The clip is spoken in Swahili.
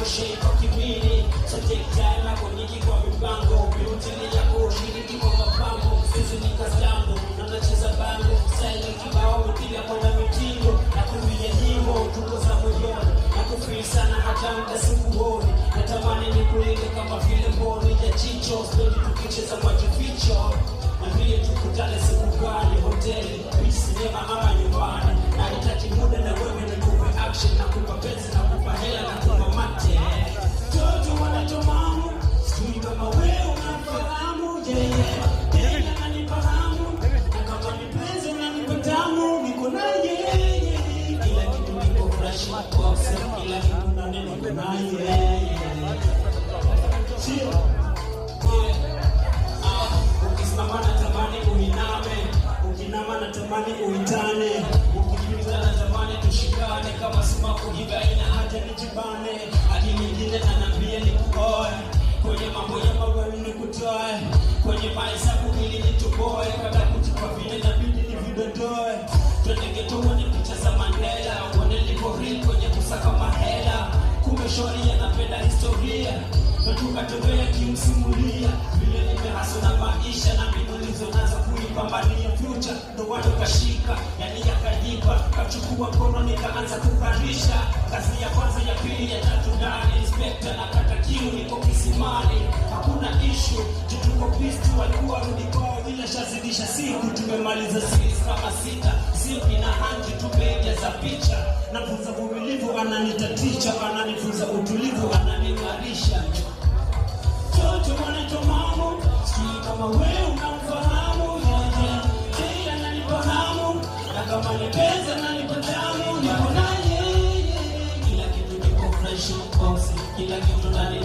shape kwa kimini. So take time yako nyingi kwa mipango, mirutini yako shiriki kwa mapambo. Sisi ni kastambo, na nacheza bango, style kibao mtilia kwa na mitindo. Na kumbia nyimbo, tuko za moyoni, na kufiri sana hata mda sikuoni. Natamani ni kulinde kama vile mboni ya chicho, spendi tukicheza kwa jificho. Na vile tukutane siku gani, hoteli, beach, cinema ama nyumbani. Na nitaki muda na wewe nikupe action, na kupa penzi, na kupa hela, na kupa mate. Toto wanatomamu, sijui kama wewe unafahamu, yeah. Tena nanifahamu, na kama ni penzi unanipa tamu, niko naye, kila kitu niko fresh, box, kila kitu ndani niko naye. Ukisimama natamani uiname, ukinama natamani uitane, ukipita natamani tushikane, kama sima kuhiga ina haja nijibane. Hadi nyingine anambia nikuoe, kwenye mambo ya mabari nikutoe, kwenye maisha kumili nituboe, kabla kutupa vile nabidi nividodoe. Twende geto uone picha za Mandela, uone lipo real kwenye kusaka mahela. Kumbe shori anapenda historia, tukatembea kimsimulia vile nimehaso na maisha, na mbinu nilizonazo kuipambania future. Ndo watu kashika, yani yakajipa, kachukua mkono nikaanza kukarisha. Kazi ya kwanza, ya pili, ya tatu ndani, inspector na kata kiu, niko kisimani. Hakuna issue, tutuko pistu, walikuwa rudi kwao vile shazidisha siku. Tumemaliza series kama 6, simpi na hanji tumeja za picha. Nafunza vumilivu, ananitaticha, ananifunza utulivu, ananimarisha. Toto wanatomamu, sijui kama wewe unamfahamu, yeah. Kila nanifahamu, na kama ni penzi ananipa tamu, niko naye, kila kitu niko fresh, boxy, kila kitu ndani